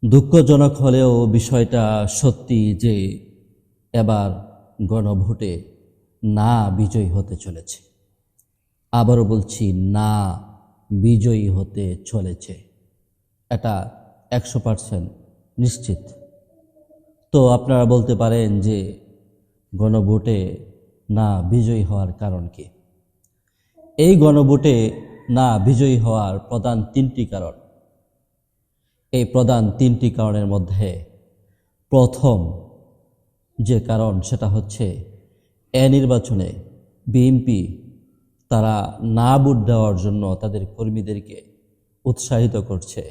দুঃখজনক হলেও বিষয়টা সত্যি যে এবার গণভোটে না বিজয়ী হতে চলেছে। আবারও বলছি, না বিজয়ী হতে চলেছে, এটা 100% নিশ্চিত। তো আপনারা বলতে পারেন যে গণভোটে না বিজয়ী হওয়ার কারণ কি? এই গণভোটে না বিজয়ী হওয়ার প্রধান তিনটি কারণ। এই প্রধান তিনটি কারণের মধ্যে প্রথম যে কারণ সেটা হচ্ছে নির্বাচনে বিএনপি তারা না ভোট দেওয়ার জন্য তাদের কর্মীদেরকে উৎসাহিত করছে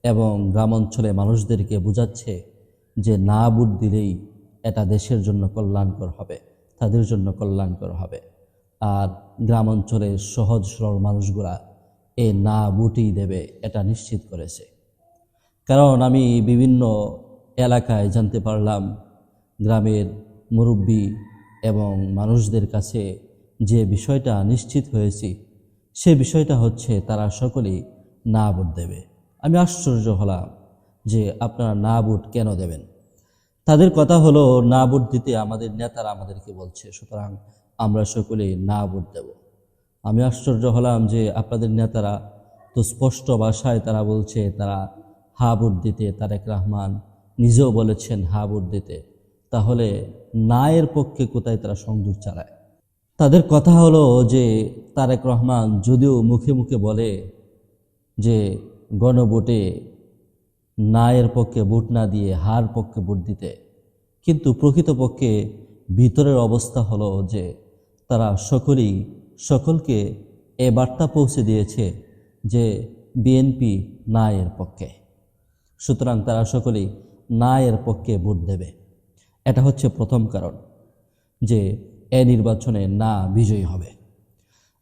এবং গ্রামাঞ্চলে মানুষদেরকে বোঝাচ্ছে যে না ভোট দিলেই এটা দেশের জন্য কল্যাণকর হবে, তাদের জন্য কল্যাণকর হবে। আর গ্রামাঞ্চলের সহজ সরল মানুষগুলা এই না ভোটই দেবে এটা নিশ্চিত করেছে। কারণ আমি বিভিন্ন এলাকায় জানতে পারলাম, গ্রামের মুরব্বী এবং মানুষদের কাছে যে বিষয়টা নিশ্চিত হয়েছি, সে বিষয়টা হচ্ছে তারা সকলেই না ভোট দেবে। আমি আশ্চর্য হলাম যে আপনারা না ভোট কেন দেবেন। তাদের কথা হলো না ভোট দিতে আমাদের নেতারা আমাদেরকে বলছে, সুতরাং আমরা সকলেই না ভোট দেব। আমি আশ্চর্য হলাম যে আপনাদের নেতারা তো স্পষ্ট ভাষায় তারা বলছে তারা হা ভোট দিতে। তারেক রহমান নিজেও বলেছেন হা ভোট দিতে। তাহলে না এর পক্ষে কোথায় তারা সংযোগ চালায়? তাদের কথা হলো যে তারেক রহমান যদিও মুখে মুখে বলে যে গণভোটে না এর পক্ষে ভোট না দিয়ে হার পক্ষে ভোট দিতে, কিন্তু প্রকৃতপক্ষে ভিতরের অবস্থা হলো যে তারা সকলকে এ বার্তা পৌঁছে দিয়েছে যে বিএনপি না এর পক্ষে, সুতরাং তারা সকলেই না এর পক্ষে ভোট দেবে। এটা হচ্ছে প্রথম কারণ যে নির্বাচনে না বিজয়ী হবে।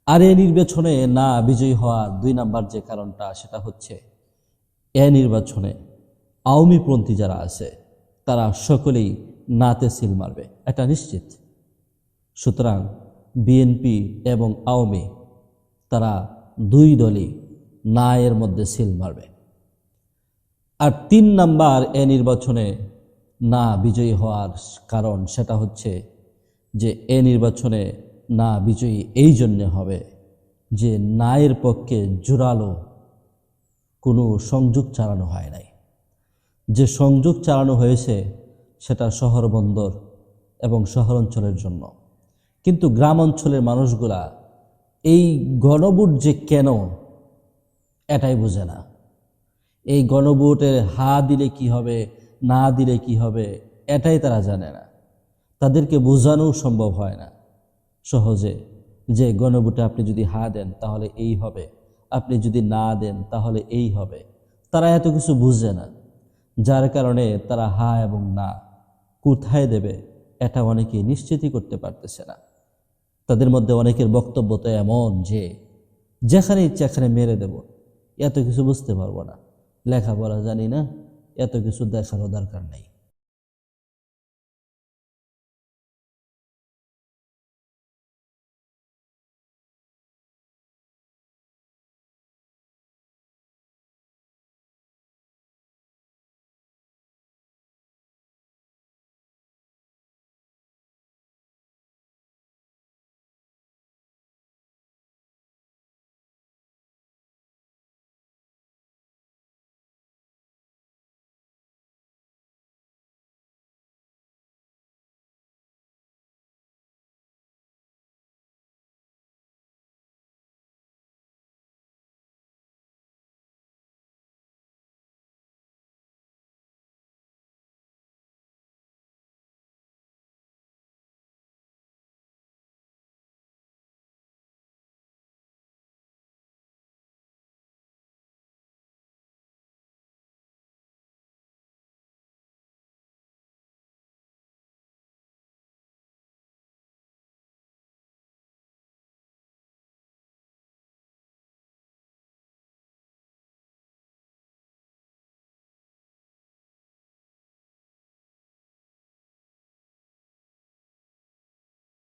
আর নির্বাচনে না বিজয়ী হওয়ার 2 নাম্বার যে কারণটা সেটা হচ্ছে নির্বাচনে আওয়ামীপন্থী যারা আছে তারা সকলেই নাতে সিল মারবে, এটা নিশ্চিত। সুতরাং বিএনপি এবং আওয়ামী তারা 2 দলই না এর মধ্যে সিল মারবে। আর 3 নাম্বার নির্বাচনে না বিজয়ী হওয়ার কারণ সেটা হচ্ছে যে নির্বাচনে না বিজয়ী এই জন্যে হবে যে না এর পক্ষে জোরালো কোনো সংযোগ চালানো হয় নাই। যে সংযোগ চালানো হয়েছে সেটা শহর বন্দর এবং শহর অঞ্চলের জন্য, কিন্তু গ্রাম অঞ্চলের মানুষগুলা এই গণভোট যে কেন এটাই বোঝে না। এই গণভোটের হা দিলে কি হবে, না দিলে কি হবে, এটাই তারা জানে না। তাদেরকে বোঝানো সম্ভব হয় না সহজে যে গণভোটে আপনি যদি হা দেন তাহলে এই হবে, আপনি যদি না দেন তাহলে এই হবে। তারা এত কিছু বুঝে না, যার কারণে তারা হা এবং না কোথায় দেবে এটা অনেকেই নিশ্চিতই করতে পারতেছে না। তাদের মধ্যে অনেকের বক্তব্য তো এমন যে যেখানে ইচ্ছে এখানে মেরে দেব, এত কিছু বুঝতে পারবো না, লেখাপড়া জানি না, এত কিছু দেখারও দরকার নেই।